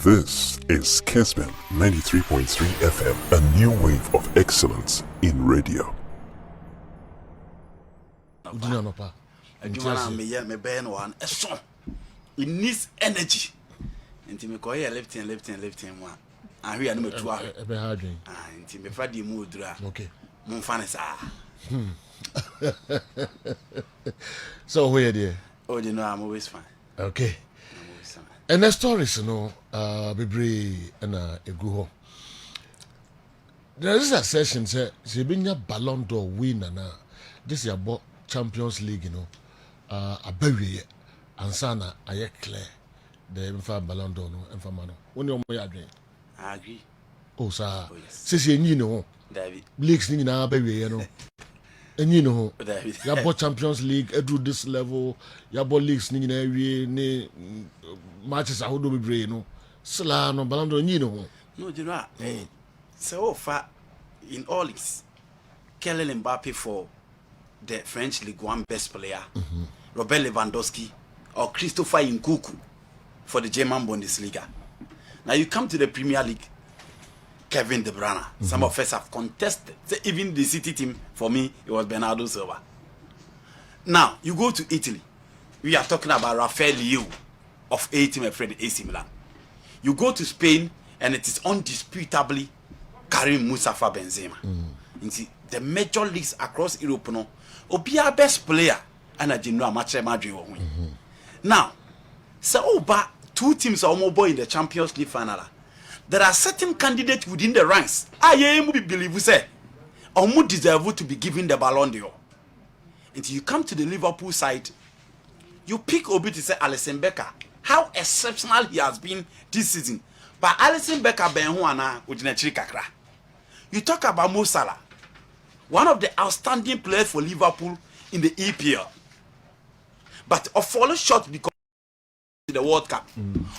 This is Kessben 93.3 FM, a new wave of excellence in radio. It needs energy. Until me call here lifting one. And we are number 2 hours. Until me Friday mood. Okay. Munfanes So where dear? Oh, you know I'm always fine. Okay. And the stories, Bibri and a go. There is a session, say, she been a Ballon d'Or winner now. This is about Champions League, a baby, and Sana, I clear. The infant Ballon d'Or, and for Mano. When you're my dream. I agree. Oh, sir. Oh, yes. Says you David. Leagues in our baby, And David. you bought Champions League, do this level, you bought leagues in every matches. I would do brain, Sala, no Ballon d'Or, No, you know, so far in all this, Kylian Mbappe for the French League One best player, Robert Lewandowski or Christopher Nkunku for the German Bundesliga. Now you come to the Premier League, Kevin De Bruyne. Some of us have contested. So even the City team, for me, it was Bernardo Silva. Now you go to Italy. We are talking about Rafael Leao of Fredh AC Milan. You go to Spain, and it is undisputably Karim Mustafa Benzema. You see, the major leagues across Europe, no, Obia best player, and I didn't know much Madrid will win. Now, so but 2 teams are mobile in the Champions League final. There are certain candidates within the ranks. I believe you say, or deserve to be given the Ballon d'Or. Until you come to the Liverpool side, you pick Obi to say Alisson Becker. How exceptional he has been this season. But Alisson Becker ben huana ujinechiri kakra. You talk about Mo Salah, one of the outstanding players for Liverpool in the EPL. But falling short because of the World Cup.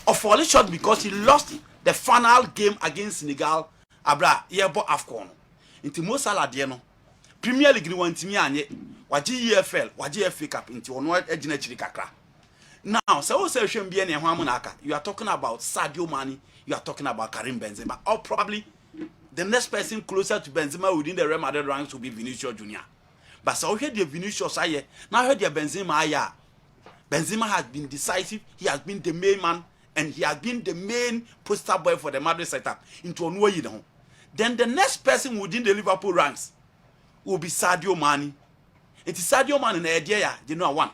Or falling short because he lost the final game against Senegal. Abra yebo AFCON. Inti Mo Salah de no. Premier League ni wantimi anye. Waji EFL, waji FA Cup inti ono ejinechiri kakra. Now, so you are talking about Sadio Mane, you are talking about Karim Benzema, or probably the next person closer to Benzema within the Real Madrid ranks will be Vinicius Junior. But so here the Vinicius aye, now here the Benzema aye. Benzema has been decisive, he has been the main man, and he has been the main poster boy for the Madrid setup into Onwo. Then the next person within the Liverpool ranks will be Sadio Mane. It is Sadio Mane in the idea, you know one.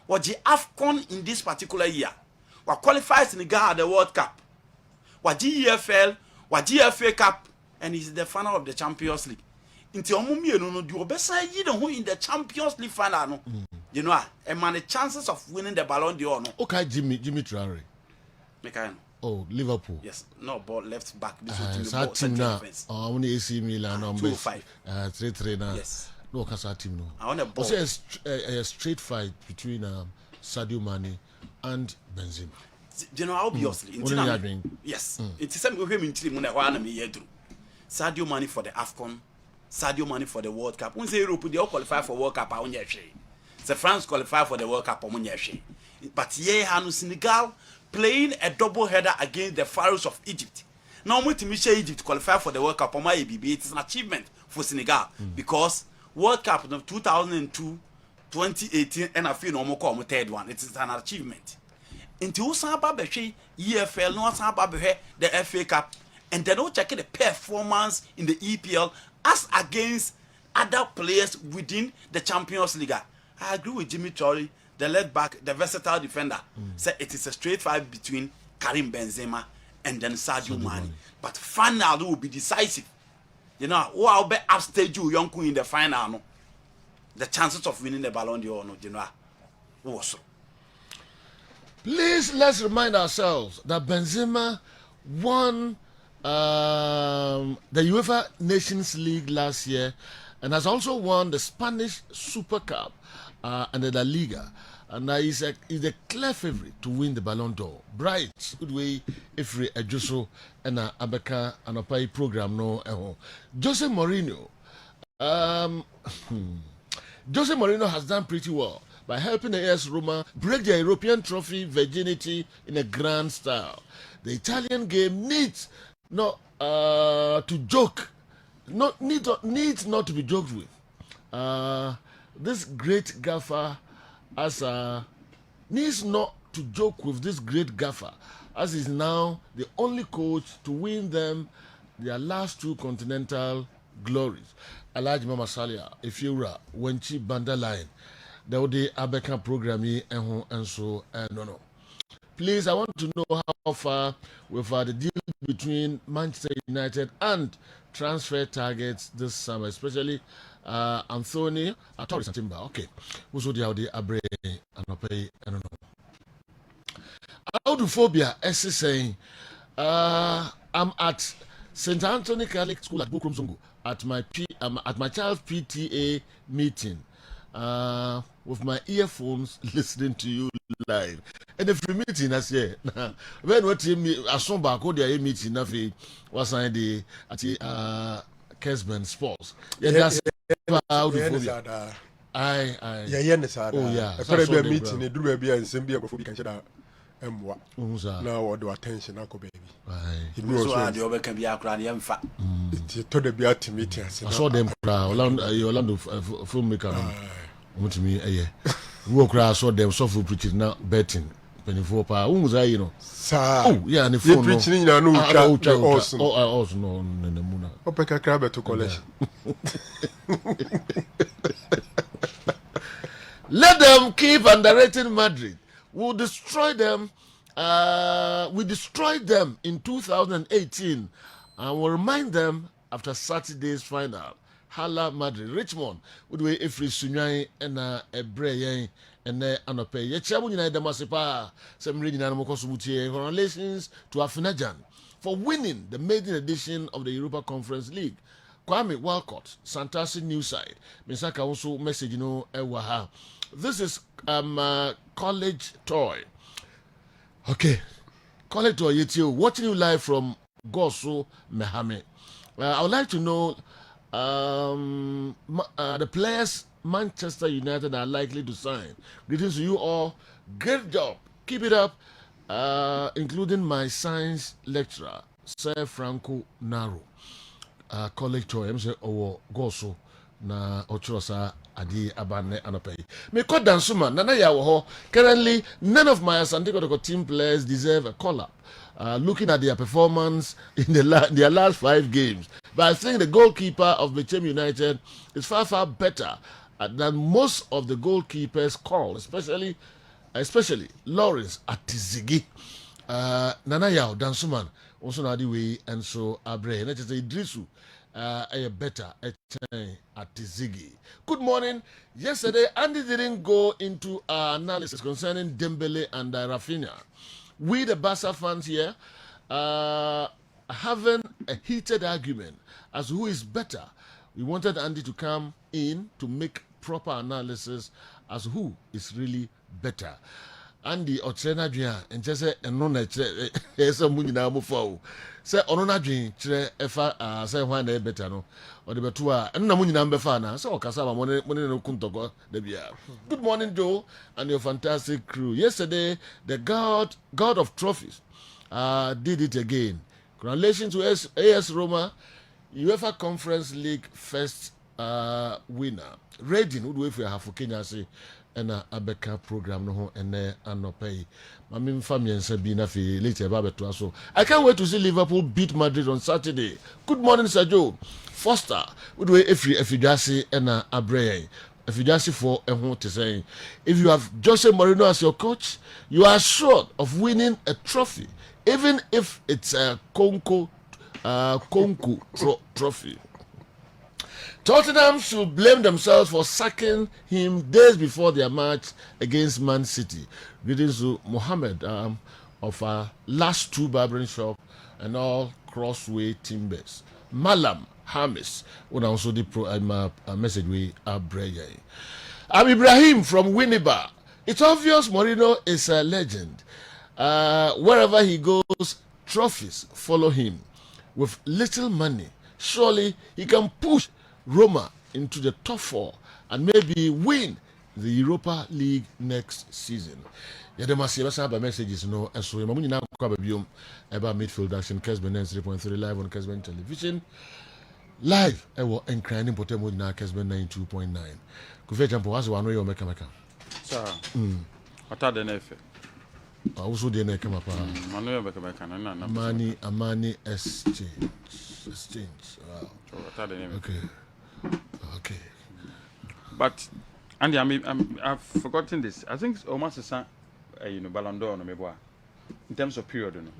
What the AFCON in this particular year, what qualifies Senegal at the World Cup, what the EFL, what the FA Cup, and is the final of the Champions League. Into Omumi no do best you know who in the Champions League final no. You know, and man the chances of winning the Ballon d'Or no. Okay, Jimmy Traore. Mekano. Oh, Liverpool. Yes, no ball left back. This team now. Oh, only AC Milan number 2-5. 3-3 now. Yes. No, Kasa team no. I want a ball. Also a straight fight between Sadio Mane and Benzema. You know, obviously. Yes. It's the same with him in team when I me here through. Sadio Mane for the AFCON, Sadio Mane for the World Cup. When say Europe, they all qualify for World Cup. I say France qualify for the World Cup. But yeah, Hanu Senegal playing a double header against the Pharaohs of Egypt. Now, when Egypt qualify for the World Cup, it is an achievement for Senegal because World Cup of 2002, 2018, and I feel no more come third one. It is an achievement. Until Samba Beche, EFL, no Samba Beche, the FA Cup, and then check the performance in the EPL as against other players within the Champions League. I agree with Jimmy Traore, the left back, the versatile defender. Say it is a straight fight between Karim Benzema and then Sadio Mane. But final will be decisive. You know, who I'll bet upstage you young in the final. No, the chances of winning the Ballon d'Or, no, you know, also. Please let's remind ourselves that Benzema won the UEFA Nations League last year and has also won the Spanish Super Cup and the La Liga. And he's a clear favorite to win the Ballon d'Or. Bright, good way, Ifri Ejuso and Abeka and Opai program no. Jose Mourinho. Jose Mourinho has done pretty well by helping the AS Roma break their European trophy virginity in a grand style. The Italian game needs not to joke, needs not to be joked with. This great gaffer needs not to joke with this great gaffer, as is now the only coach to win them their last 2 continental glories. Alhaji Mama Salia, Efiura, Wenchi Banda Line, the Ode Abeka program and so no. Please, I want to know how far with the deal between Manchester United and transfer targets this summer, especially Anthony Torres and Timber. Okay, who's the Audi Abre and Pay? I don't know. Audophobia is saying, I'm at St. Anthony Catholic School at Bukrumzungu at my child's PTA meeting with my earphones listening to you live. And if you meeting, I say, when what you I saw back all the meeting, nothing was at the Kessben Sports. Yeah, that's Audophobia. Oh yeah. I probably a meeting. It do be a same before we can shut out. Now what do attention, Uncle baby? He knows the other can be a cranny and fat. He told the beat meeting. I saw them crowd. Orlando filmmaker. What to me? Yeah. Walk around, saw them software preaching now betting. 24 power. Who was I, you know? Oh, yeah, and the phone. Preaching in a new also. Oh, I also know in the moon. Opeka crab to college. Let them keep underrating Madrid. We'll destroy them. We destroyed them in 2018 and we'll remind them after Saturday's final. Hala Madrid. Richmond would we if we sunyai and a bray and anope. Yechamunina Damasipa, some reading Anamokosumuti. Congratulations to Afinajan for winning the maiden edition of the Europa Conference League. Kwame Walcott, Santasi Newside. Misaka also message Ewaha. This is college toy. Okay. College toy Yetio. Watching you live from Gosu Mehame. I would like to know the players Manchester United are likely to sign. Greetings to you all. Great job. Keep it up. Including my science lecturer, Sir Franco Naro. College toy. I'm saying Gosu na Ochosa Adi Abane Anope. Me call Dansuma Nana Yawo. Currently, none of my Asante Kotoko team players deserve a call-up. Looking at their performance in their last 5 games. But I think the goalkeeper of Bechem United is far better than most of the goalkeepers called, especially Lawrence Atizigi. Nana Yao Dansuman also Nadi Way and so Abre. And it's Idrisu. Better at Ziggy. Good morning. Yesterday, Andy didn't go into our analysis concerning Dembele and Rafinha. We, the Barca fans here, having a heated argument as to who is better. We wanted Andy to come in to make proper analysis as to who is really better. Andy Otrena Dria and just say and no say onona dwen kire efa say hwan na better no or the betua and na munyi na mbefa na say okasa money no kuntoko da bia. Good morning, Joe, and your fantastic crew. Yesterday the god of trophies did it again. Congratulations to AS Roma, UEFA Conference League first winner. Reading would wait for half for Kenya say and Abeka program no and anopay. Mamim family and Sabina fi later babeto so. I can't wait to see Liverpool beat Madrid on Saturday. Good morning, Sir Joe. Foster would wait if you just say and Abre. If you just for a home to say, if you have Jose Mourinho as your coach, you are sure of winning a trophy, even if it's a Konku trophy. Tottenham should blame themselves for sacking him days before their match against Man City. Greetings to Mohammed of our last 2 barbering shop and all Crossway Timbers. Malam Hamis would also the message we are bringing. I'm Ibrahim from Winneba. It's obvious Mourinho is a legend. Wherever he goes, trophies follow him. With little money, surely he can push Roma into the top 4 and maybe win the Europa League next season. Yeah, there must be some messages, no. And so, I'm going to about midfield action. Kessben 3.3 live on Kessben television. Live, I will encrying potential now. Kessben 92.9. Kufe Jampo, what's one way you make a Sir, what are the nefe? also the neck come up. Money exchange. Wow. What are the name? Okay. But Andy, I've forgotten this. I think almost a son, Ballon d'Or, no, maybe. In terms of period, no.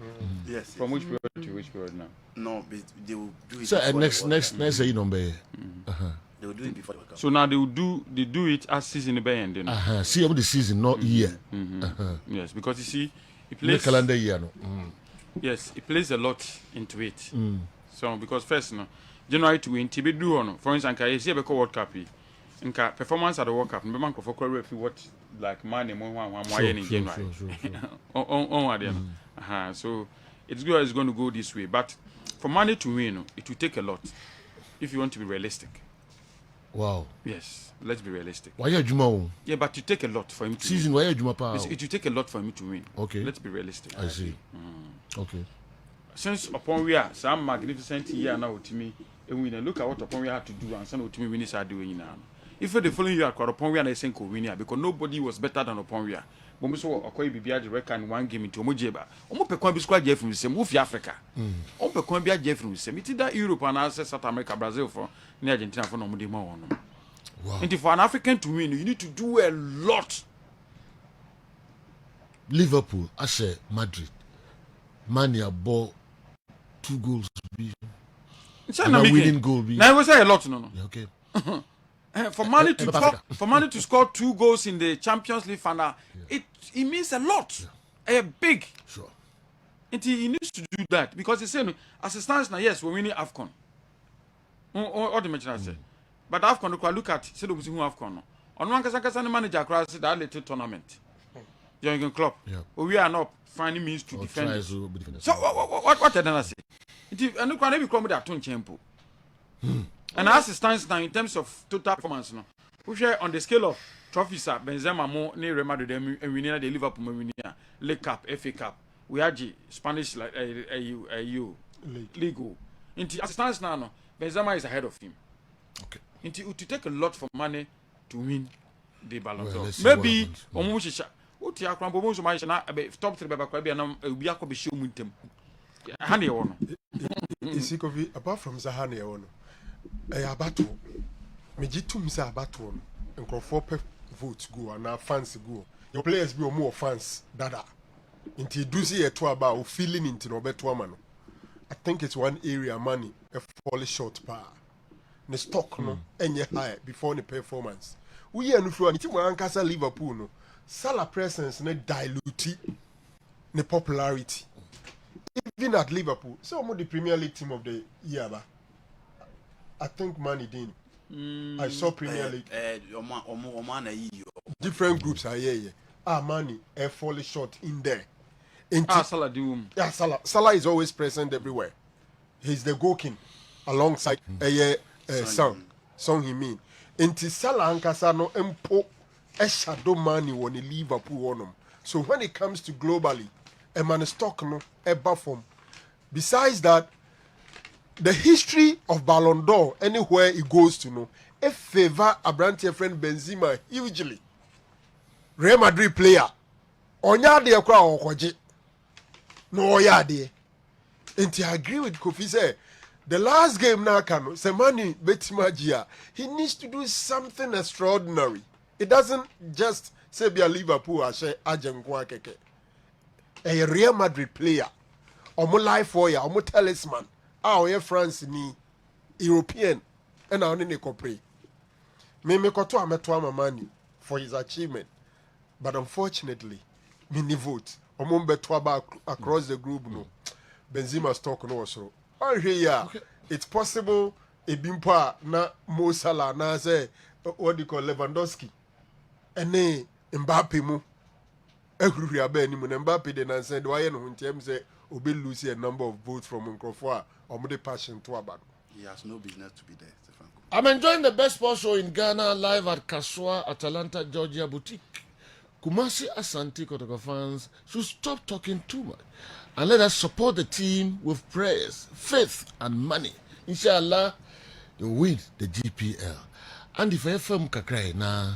Yes. From which period to which period now? No, they will do it. So before next say number. They will do it before the World Cup. So now they do it as season the end, you know. See over the season, not year. Yes, because you see, it The plays calendar year, no. Yes, it plays a lot into it. So because first, no, January to win, TB do on. For instance, I see a World Cup. Nka performance at the World Cup. Remember, for if you watch like money, one in January. So it's going to go this way. But for money to win, it will take a lot. If you want to be realistic. Wow. Yes, let's be realistic. Why you Juma? Yeah, but it take a lot for him to Season win. why you Juma pa? It will take a lot for him to win. Okay. Let's be realistic. I see. Okay. Since upon we are some magnificent year now to me, and we look at what upon we had to do and some to me we are doing now. If the following year upon we are not saying win because nobody was better than upon we are. But we saw Okoye Bibia the record one game into Omojeba. Omo pe kwa bi squad Jeff from same move Africa. Omo pe kwa bi Jeff from same. It that Europe and South America, Brazil for near Argentina for no more one. Wow. And for an African to win, you need to do a lot. Liverpool, I say Madrid. Mania ball 2 goals be. And a winning goal be. Now I will say a lot, no. Yeah, okay. For Mane to score 2 goals in the Champions League final, it means a lot. Big. Sure. And he needs to do that because he said, as it stands now, yes, we're winning AFCON. All the matches I say. But AFCON, look at say the AFCON. On one case, manager across that little tournament. Jurgen Klopp. Yeah. We are not finding means to defend it. So So what did I say? And look when we come with that tone tempo. And as it stands now in terms of total performance, no, we share on the scale of trophies, Benzema more near Real Madrid and we near the Liverpool winning League Cup, FA Cup. We are Spanish like League. As it stands now, no, Benzema is ahead of him. Okay. To take a lot for money to win the Ballon d'Or. Maybe top 3 Honey, apart from Zahane, a battle. Mejitum say a battle. And for votes go and our fans go. Your players be more fans. Dada. Into do see a two about feeling into no better woman. I think it's one area money a fall short par. The stock no any high before the performance. We are no from the Ankasa Liverpool no. Salah presence ne dilute the popularity. Even at Liverpool, so I'm the Premier League team of the year. I think Manny didn't. I saw Premier League. Different groups are here. Manny falling short in there. Salah do. Yeah, Salah is always present everywhere. He's the goal king alongside Song he mean. Inti Salah ankasa no empo a shadow money when he Liverpool on him. So when it comes to globally, a man stock no a form. Besides that, the history of Ballon d'Or anywhere it goes to know, a favor Abrantia friend Benzema hugely. Real Madrid player, onya de kwa okwaje. No oya de. And I agree with Kofi say, the last game now can Semani Betimagia, he needs to do something extraordinary. It doesn't just say be a Liverpool as Ajen Kwakeke. A Real Madrid player, omo life for ya, omo talisman. Our France ni European and our nene compre. Me koto ametwa money for his achievement. But unfortunately, mini vote. Omo betwa ba across the group no. Benzema stock no so. Oh here it's possible e bimpa na Mo Salah na say what do you call Lewandowski. Ene Mbappe mu. Ehuru aba ni mu na Mbappe de na say do aye no ntem say obe lose a number of votes from Nkrofo a omo de passion to aba. He has no business to be there, Stefan. I'm enjoying the best sports show in Ghana live at Kaswa, Atalanta, Georgia Boutique. Kumasi Asante Kotoko fans should stop talking too much and let us support the team with prayers, faith, and money. Inshallah, you win the GPL. And if I FM kakrai na,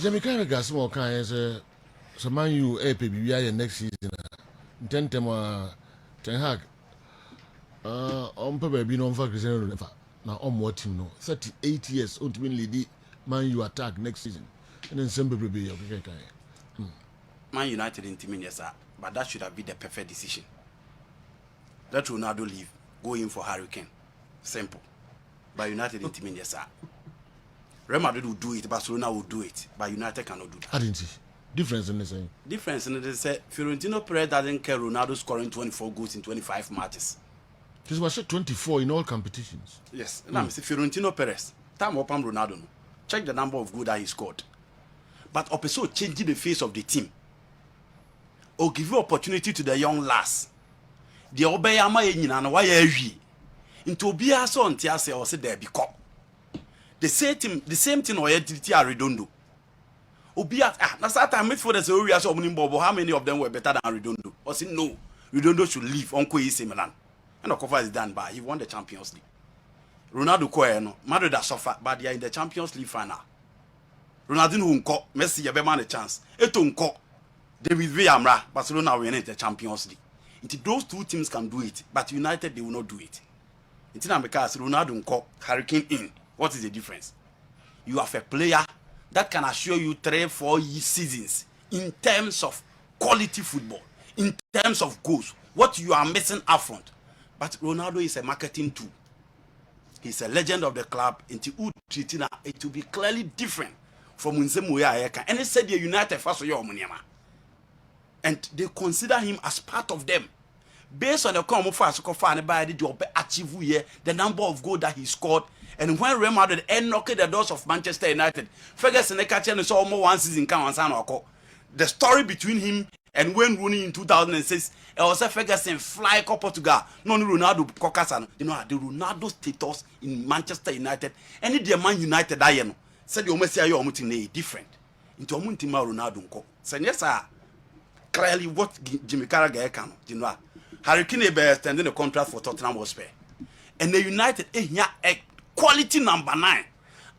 Jamaica gas more kind as a man you next season. Intentema Ten Hag. On baby no for Cristiano now on what team no 38 years ultimately man you attack next season and then simple be okay. Man United in team yes, sir. But that should have been the perfect decision. Let Ronaldo leave, go in for Hurricane. Simple. But United in team yes, sir. Real Madrid will do it, Barcelona will do it, but United cannot do that. I didn't see difference in the same. Difference in the say Fiorentino Perez doesn't care Ronaldo scoring 24 goals in 25 matches. This was 24 in all competitions. Yes. Now, Mr. Fiorentino Perez, time up on Ronaldo. No. Check the number of goals that he scored. But also changing the face of the team. Or give you opportunity to the young lass. The Obeyama Enyina why every into be a son Tiase or say there because the same thing or Redondo. Obiat that's that time for the areas of Nimbobo. How many of them were better than Redondo? Or say no, Redondo should leave Uncle AC Milan. And the cover is done by he won the Champions League. Ronaldo Coelho, Madrid has suffered, but they are in the Champions League final. Ronaldinho unko, Messi have a chance. Eto unko, David Villa, Barcelona will enter the Champions League. Those two teams can do it, but United they will not do it. It's not because Ronaldo unko, Hurricane in. What is the difference? You have a player that can assure you 3-4 seasons in terms of quality football, in terms of goals. What you are missing up front. But Ronaldo is a marketing tool. He's a legend of the club. It will be clearly different from Unsemuya. And they said the United first and they consider him as part of them. Based on the common fast achieve the number of goals that he scored. And when Real Madrid knocked the doors of Manchester United, Ferguson and saw almost one season the story between him and Wayne Rooney in 2006, it was a Ferguson fly to Portugal. No Ronaldo Cocasan. You know the Ronaldo status in Manchester United. Any the Man United I said you must say your mutin different. Into Muntima Ronaldo ko. Say yes sir. Clearly what Jimmy Carragher can. You know Hurricane be extending the contract for Tottenham Hotspur. And the United a quality number 9.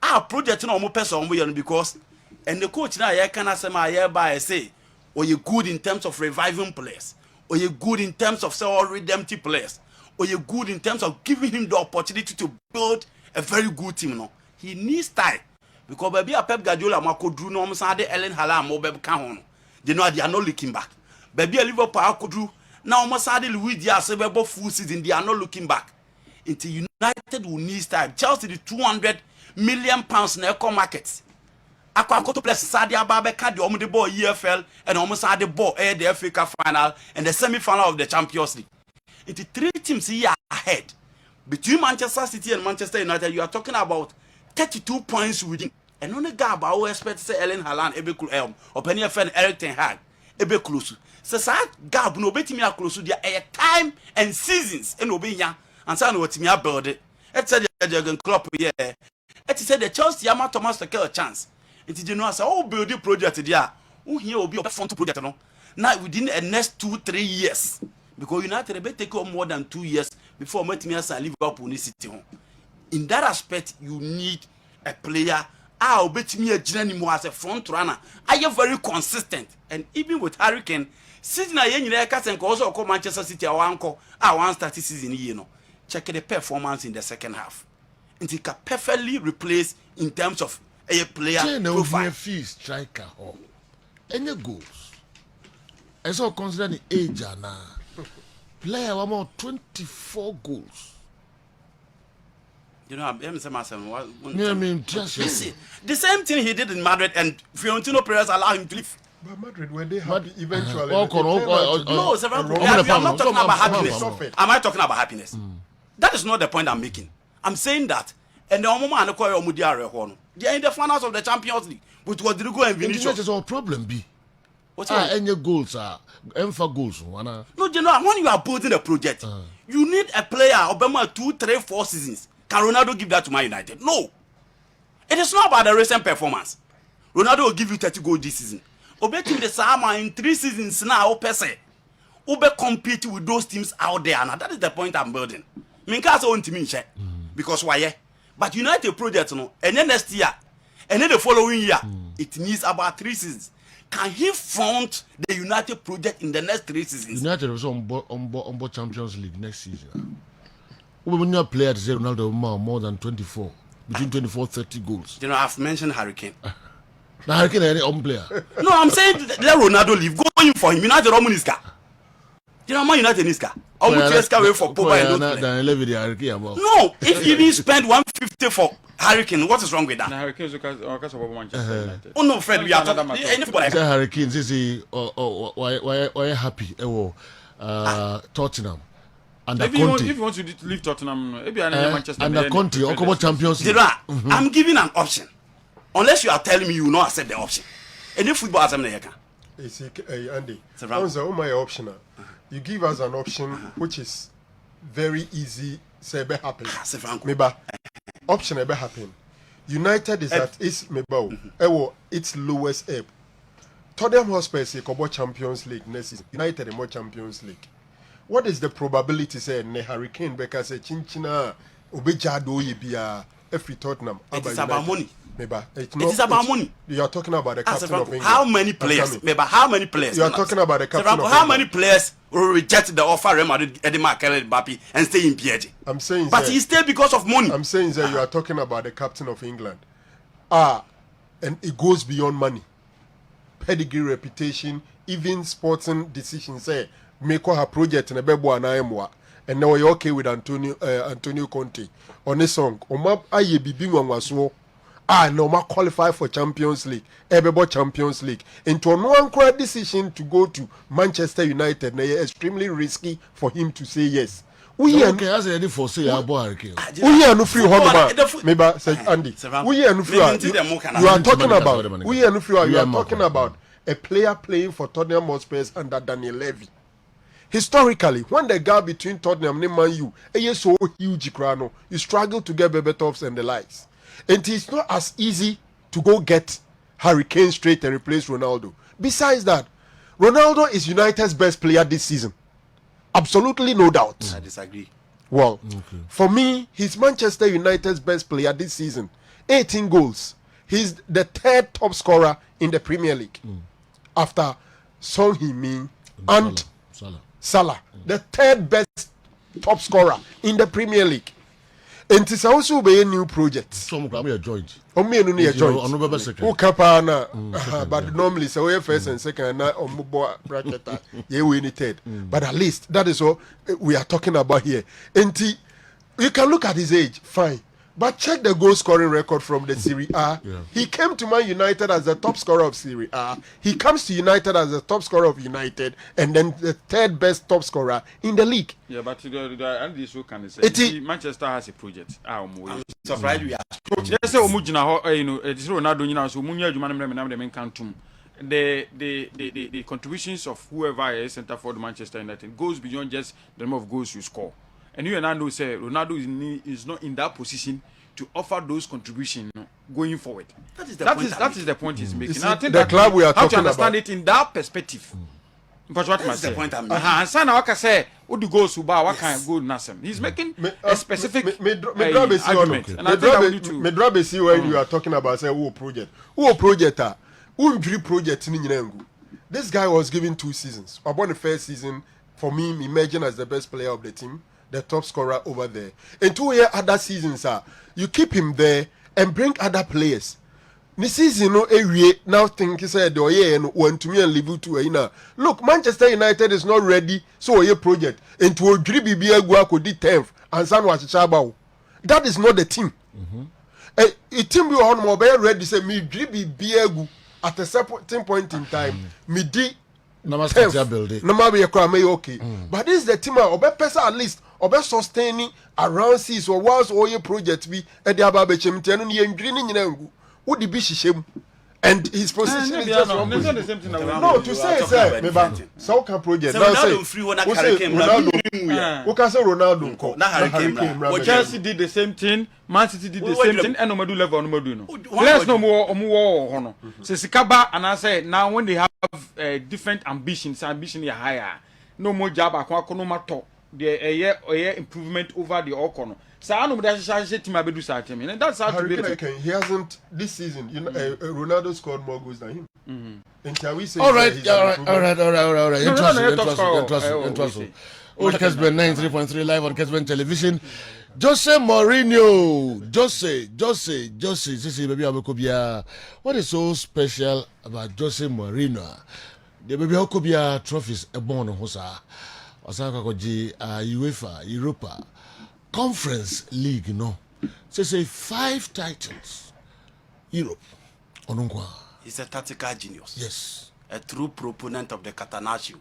Our project no more person because and the coach now I can hereby say or you good in terms of reviving players, or you good in terms of all redemptive players, or you good in terms of giving him the opportunity to build a very good team. No, he needs time because baby a Pep Guardiola mako drew no msade Ellen Haaland mo beb kan ho. They know they are not looking back. Baby a Liverpool akudru now msade Luis Diaz bebo full season they are not looking back. Until United will need time. Chelsea the 200 million pounds na eco market. Akwa to play Sadia Babeka the the ball EFL and almost had the ball the FA Cup final and the semi-final of the Champions League. It's 3 teams here ahead. Between Manchester City and Manchester United, you are talking about 32 points within. And only gap I will expect to say Ellen Haaland ebe or Penny friend Eric Ten Hag ebe close. So that gap no beti me close to a time and seasons and obinya and say no what me build it. It said the Jurgen Klopp yeah. It said the Chelsea ama Thomas to kill a chance. It you know say oh build the project there. Who here will be a front project no. Now within the next 2-3 years because United be take more than 2 years before me say Liverpool ni City home. In that aspect you need a player obetimi agina ni mo as a front runner. Are you very consistent and even with Hurricane City na ye nyina ka sen ko also call Manchester City awanko one start season here no. Check the performance in the second half. And he can perfectly replace in terms of a player profile. Striker or any goals. I saw consider the age now. Player one more 24 goals. You know, I'm saying myself. The same thing he did in Madrid, and Fiorentino Perez allowed him to leave. But Madrid, when they happy eventually. No, I'm not talking about happiness. Am I talking about happiness? That is not the point I'm making. I'm saying that, and the moment they are in the finals of the Champions League with Rodrigo and Vinicius. What is our problem? What's wrong? Any goals are goals. No, you know, when you are building a project, you need a player Obama 2, 3, 4 seasons. Can Ronaldo give that to Man United? No. It is not about the recent performance. Ronaldo will give you 30 goals this season. Obetim the Sama in 3 seasons now, Pese. Ube compete with those teams out there. And that is the point I'm building. Minka own team in check. Because why? But United project, no, and then next year, and then the following year, it needs about 3 seasons. Can he front the United project in the next 3 seasons? United was on Champions League next season. When you play at Ronaldo more than 24, between 24-30 goals. You know, I've mentioned Hurricane. Now Hurricane is any player. No, I'm saying let Ronaldo leave. Go in for him. United Romuniska. You know, Man United Niska. How much Niska away for Pogba and those? No, if you didn't spend 150 for Hurricane, what is wrong with that? Hurricane is Manchester United. Oh no, Fred, we are talking. Hurricane, why happy? Tottenham. And if you want to leave Tottenham, maybe Manchester. And the Conte, or Champions League. I'm giving an option. Unless you are telling me you will not accept the option. Any football as I'm Andy, my option. You give us an option which is very easy. Say, be happen. Maybe option ever happen. United is at its its lowest ebb. Tottenham Hotspur is a Champions League next season. United more Champions League. What is the probability say ne Hurricane because a chinchina obejado yebia every Tottenham? It is about money. It is about money. You are talking about the captain of England. How many players? How many players? You are talking about the captain of England. How many players will reject the offer Real Madrid, Eddie Mbappé, and stay in PSG? I'm saying, but he stayed because of money. I'm saying that you are talking about the captain of England. And it goes beyond money. Pedigree, reputation, even sporting decisions. Say, make her project in a bebo and I and now you're okay with Antonio Conte on this song. Omap aye bibi ngwaso. No ma qualify for Champions League. Everybody Champions League. Into a no decision to go to Manchester United. Now extremely risky for him to say yes. We okay, as ready for say about we are no free hold. Maybe say Andy. We are no free. You are talking about. We are no free. You are talking about a player playing for Tottenham Hotspur under Daniel Levy. Historically, when the gap between Tottenham and Man U is so huge, you struggle to get Berbatovs and the likes. And it's not as easy to go get Hurricane straight and replace Ronaldo. Besides that, Ronaldo is United's best player this season. Absolutely no doubt. I disagree. Well, for me, he's Manchester United's best player this season. 18 goals. He's the 3rd top scorer in the Premier League. After Son Heung-min and Salah. The 3rd best top scorer in the Premier League. And it's also be a new project. Some come here joint. But normally so we first and second na bracket we need third. But at least that is all we are talking about here. And you can look at his age, fine. But check the goal scoring record from the Serie A. He came to Man United as the top scorer of Serie A. He comes to United as the top scorer of United, and then the 3rd best top scorer in the league. Yeah, but and this can say Manchester has a project. I'm surprised we are. Just say Omujina, you know, it's Ronaldo, you know, so Munya Jumanam Cantum. The contributions of whoever is centre for the Manchester United goes beyond just the number of goals you score. And you and I know say Ronaldo is not in that position to offer those contributions going forward. That is the point he's making. See, I think the club we are talking about. How to understand it in that perspective. But what that's the point I'm making. And Sana Waka say, what do goals Suba, what kind of goal Nasem? He's making a specific argument. And I think that we need to. When you are talking about say who project this guy was given 2 seasons. Upon the first season, for me, emerging as the best player of the team, the top scorer over there. And 2 year other seasons you keep him there and bring other players. This season now think he said and want to me and leave to look, Manchester United is not ready, so a project and to agree be a go di 10th and San was Chabao. That is not the team. A team be on mobile ready say me be at a certain point in time. Me di okay. But this is the team at least sustaining around 6 or was all your project be at the Ababechem Tian greening would be shishem And his position is just no, it's not the same thing. no, to say maybe Sauka project. Now say Ronaldo can say Ronaldo. Na Harry Kane. Chelsea did the same thing, Man City did the same thing, and no do level no do no. Let's no more hono. So Sikaba and I say now when they have different ambition is higher. No more job akwa no matter the a improvement over the Okono. So I know that team abedu sa team, and that's how to be. He hasn't this season. You know, Ronaldo scored more goals than him. And can we say? All right. Interesting. Old Kessben 93.3 live on Kessben television. Jose Mourinho. Jose, baby Abokobia. What is so special about Jose Mourinho? The baby Abokobia trophies a born hosa. Osaka koji UEFA, Europa. Conference League, no. Say 5 titles. Europe. Onunkwa. He's a tactical genius. Yes. A true proponent of the Catanaccio.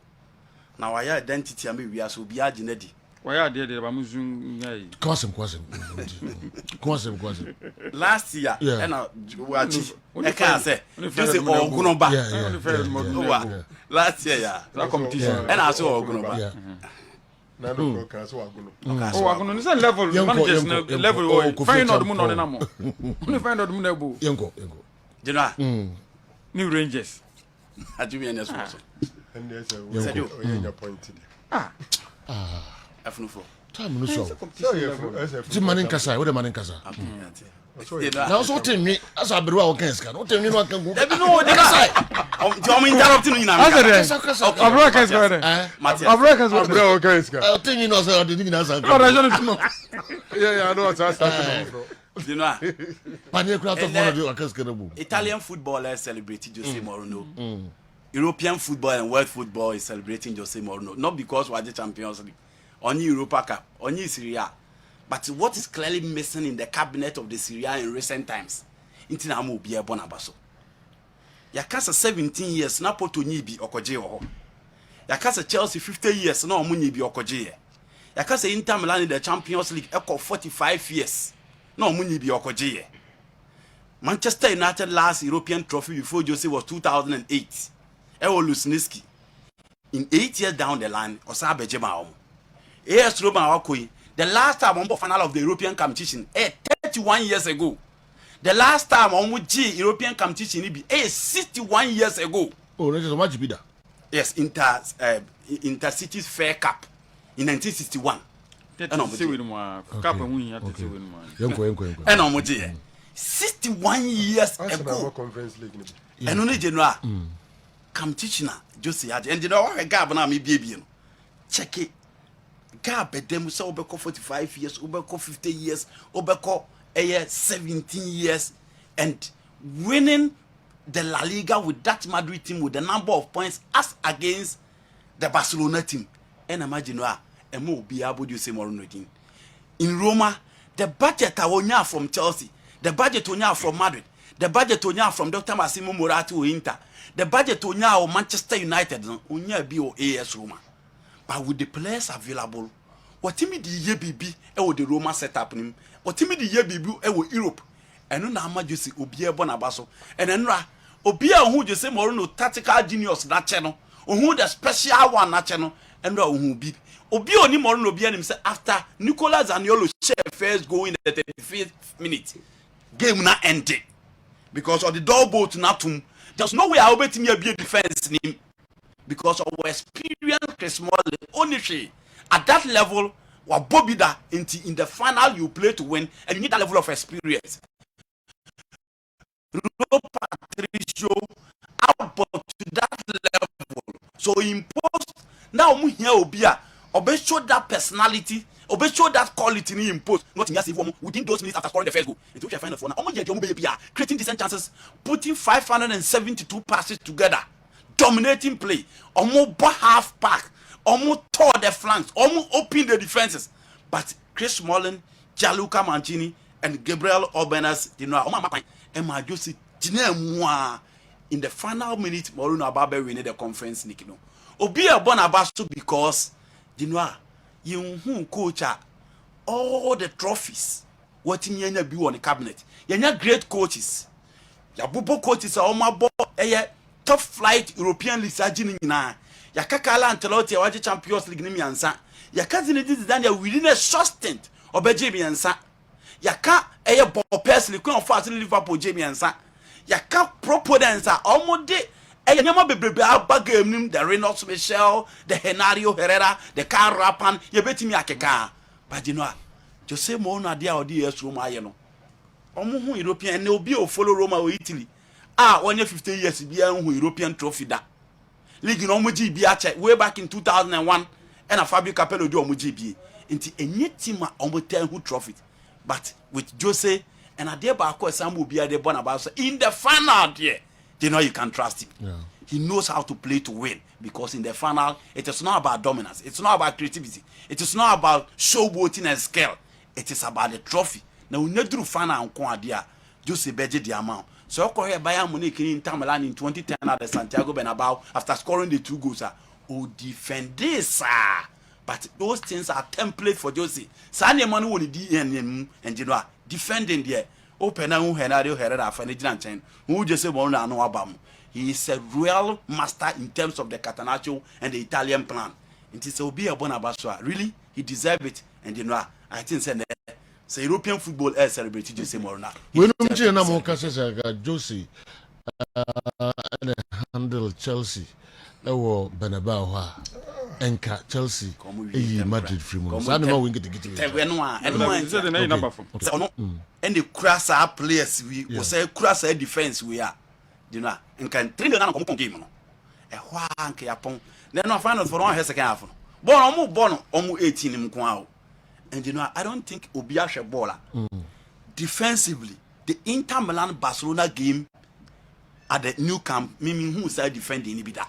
Now, our identity, I mean, we are so be agility. Why are they Bamuzun? Kwasem. Last year, Yeah. and I can't say, just say, oh, Gunoba. Yeah. Last year, yeah. That competition. And I saw Gunoba. Yeah. Naro can say Oh, I'm going to level. Managers level. Find out the moon on the namo. Only find out the moon. Yanko. Do you know? New Rangers. I do mean, yes, and there's a point. F4. Time no so. So Manin Kasa, what the Manin Kasa? Now so tell me as I be wa kan ska. No tell me no kan go. There be no the Kasa. Do you interrupting you now? Abro can go there. Abro can go. Bro, okay, Ska. I think you know say I didn't answer. No, I don't know. Yeah, I know what I started from. Do you know? Panie kura to for do kan ska bu. Italian footballers celebrating Jose Mourinho. European football and world football is celebrating Jose Mourinho. Not because we are the Champions League, only Europa Cup, only Serie A. But what is clearly missing in the cabinet of the Serie A in recent times? Intinamu bi e bonabaso. Yakasa 17 years na poto nyi bi okoje wo ho. Yakasa Chelsea 50 years na omunyi bi okoje ye. Yakasa Inter Milan in the Champions League eko 45 years na omunyi bi okoje ye. Manchester United last European trophy before Jose was 2008. Lusniski. In 8 years down the line, Osabe Jema. AS Roma Wakoi. The last time on the final of the European competition, 31 years ago. The last time on G European competition, 61 years ago. Oh, that is much bigger. Yes, Intercity's Fair Cup in 1961. And on 61 years ago. And only general. Come teaching Josie and you know what gab na me baby no check it gab them so obeko 45 years obeko 50 years obeko 17 years and winning the La Liga with that Madrid team with the number of points as against the Barcelona team and imagine and mo be able to say more again in Roma the budget awonya from Chelsea the budget onya from Madrid the budget onya from Dr. Massimo Moratti or Inter. The budget onya or Manchester United onya bi o AS Roma. But with the players available, what me the ye bibi e wo the Roma setup nim. What me the ye bibi e wo Europe. Eno na amajosi obi e bonabaso. And enra obi a hu Jose Mourinho tactical genius na che no. Ohu the special one na che no. Enra ohu bi. Obi oni Mourinho obi anim say after Nicolas Zaniolo share first goal in the 35th minute. Game na ended. Because of the double to Natum. There's no way I'll bet me a defense name because of our experience, Kessben only she at that level, what Bobby da in the final you play to win, and you need that level of experience. Patricio out to that level. So imposed now here Obia Obe show that personality, Obe show that quality in imposed, not in just within those minutes after scoring the first goal. Into which I find for creating decent chances, putting 572 passes together, dominating play, almost half pack, almost tore the flanks, almost opened the defenses. But Chris Smalling, Gianluca Mancini, and Gabriel Orbanas, you know, and my Josie in the final minute, Mourinho Ababe winning the conference, Nikino. Obi a Bonabasu because you know, you coach all the trophies. What in Yenya be on the cabinet? Yenya great coaches. ya bobo coaches a omabo eye top flight European league agini nyina ya kakala Ancelotti waje Champions League ni miansa ya kazi ni Zidane ya within a short stint obeje miansa ya ka eye Bob Paisley kun of fast Liverpool je miansa ya ka proponents a omode eye nyama bebrebe abagam nim the Reynolds Michel the Henario Herrera the Karl Rappan ye betimi akeka bajino a Jose Mourinho ade a odi yesu ma ye no omo European na obi o follow Roma o Italy onye 15 years bia hu European trophy da league no omo bi ache way back in 2001 and a Fabio Capello do omo bi nti enye team a omo ten hu trophy but with Jose and ade ba akọ Samuel bia de born about in the final there you know you can trust him. Yeah. He knows how to play to win because in the final it is not about dominance, it's not about creativity, it is not about showboating and skill, it is about the trophy. Now we need to find out on Jose Beje the amount. So here Bayern Munich in Inter Milan in 2010 at the Santiago Bernabeu after scoring the 2 goals defend this but those things are template for Jose. Sane man won the and you know defending there. Open who Henario Herrera Fernandinho Chen who Jose Mourinho no abam. He is a real master in terms of the Catenaccio and the Italian plan. It is Obi Abonabaswa. Really, he deserves it. And you know, I think say European football is celebrated Jose Mourinho. We don't know more cases Jose and handle Chelsea. Ewo Bernabeu enka Chelsea Madrid free. So I know we get to get it. And the crassa players we say crassa defense we are. You know, and can train the game no. E hwa anke yapon. Then no final for one second half. Born 18 in Mkwao. And you know, I don't think Obi Ashebola defensively, the Inter Milan Barcelona game at the new camp, meaning who started defending Ibida.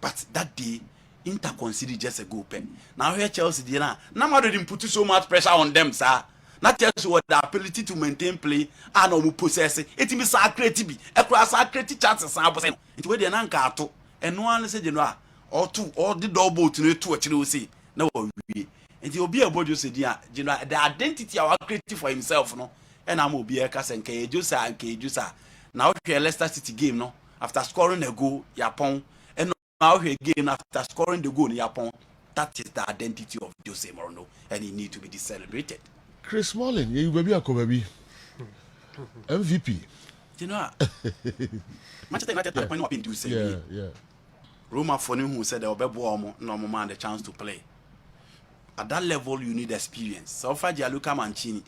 But that day, Inter conceded just a goal pen. Now here Chelsea did not. Now didn't put so much pressure on them, sir. Not just what the ability to maintain play and no possess it. It means our creativity. Across our creative chances, it will be an anchor and no one said, you know, or two, or the double to know what you see. No, we. And he will be able to say, you know, the identity of our creative for himself, no. And I will be a cast and Jusa and Jusa. Now, here Leicester City game, no. After scoring a goal, Yapon, and now here game after scoring the goal, Yapon. That is the identity of Jose Mourinho, and he needs to be celebrated. Chris Smalling, you baby, baby. MVP. You know, Manchester United are going to say, yeah. Roma for him who said there will be no man the chance to play. At that level, you need experience. So, offer Gianluca Mancini,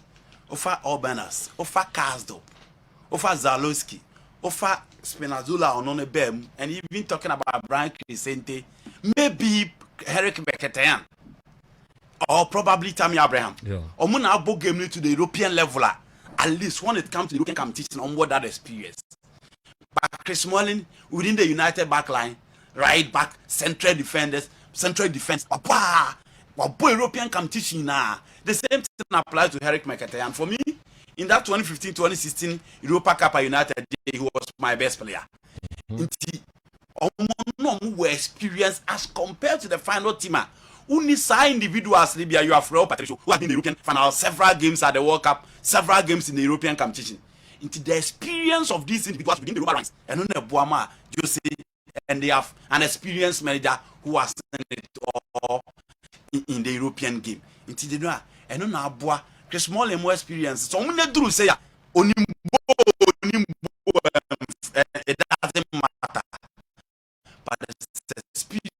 offer Urbanas, offer Karsdorp, offer Zalewski, offer Spinazzola on a bem, and even talking about Brian Crescente, maybe Eric Mkhitaryan, or probably Tammy Abraham. Or Muna book game to the European level, at least when it comes to the European competition, on what that experience. But Chris Smalling within the United back line, right back, central defenders, central defense, European competition now. The same thing applies to Eric Mkhitaryan. For me, in that 2015-2016 Europa Cup at United, he was my best player. Were experienced as compared to the final teamer. Only side individuals, Libya, you have Fredh Patricio, who have been in the European final, several games at the World Cup, several games in the European competition. Into the experience of these individuals within the Europa ranks, and on the Boama, Jose, and they have an experienced manager who has seen it all in the European game. Into the Noah, and on our boy, Chris Smalling more experience. So when they do say, it doesn't matter. But the experience,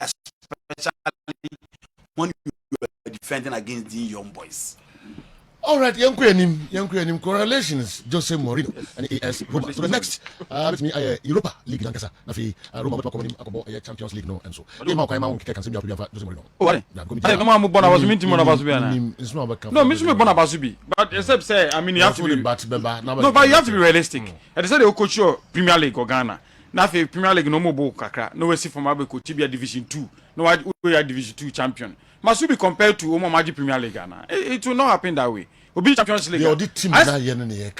especially when you are defending against the young boys. All right, young Quenim, correlations, Jose Mourinho and AS Roma. So the next, with me, Europa League, Nankasa, Nafi, Roma, Champions League, no, and so. Jose Mourinho. What? No, Miss Bonabasubi. But except say, I mean, you have to be. No, but you have to be realistic. And they said they coach your Premier League or Ghana. Now, Premier League no more Kakra. No, we see from Abeko Tibia Division 2. No, we are Division 2 champion. Must be compared to Omo Maji Premier League Ghana. It will not happen that way. We'll be Champions League. The team is not yen in the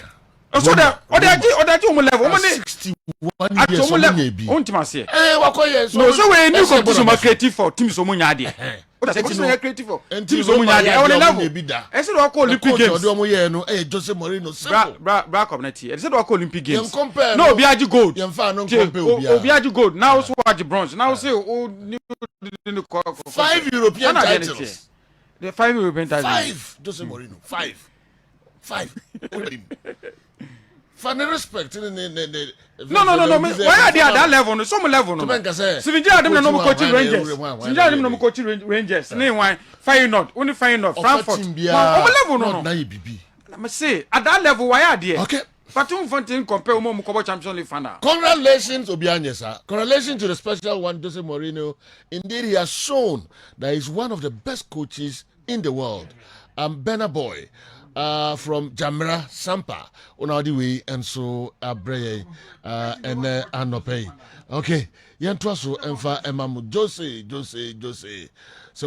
So that Odaji omo level. Omo 61 at years omo level. bi. On team say. Wakoye No, so we new competition ma creative for teams omo nya de. What that competition creative for? Teams omo nya de. E won level. E say do call Olympic games. Odo omo ye no Jose Mourinho simple. Bra community. E say do call Olympic games. Compare, no Obiaji gold. Yemfa no compare Obia. Obiaji gold. Now so watch bronze. Now say 5 European titles. The 5 European titles. 5 Jose Mourinho. 5. For the respect no. Why are they at that level? Some level no. Steven Gerrard no coaching Rangers. Steven Gerrard no coaching Rangers. Name why fire not. Only fire not. Frankfurt. Level no. Na bibi. I say at that level why are they? Okay. Fatum Fontaine compare Omo Mukobo Champions League final. Congratulations, Obianye, sir. Congratulations to the special one, Jose Mourinho. Indeed, he has shown that he's one of the best coaches in the world. Bena Boy from Jamra Sampa on our way, and so Abreye and Anope. Okay, Yantuaso Enfa Emamu Jose. So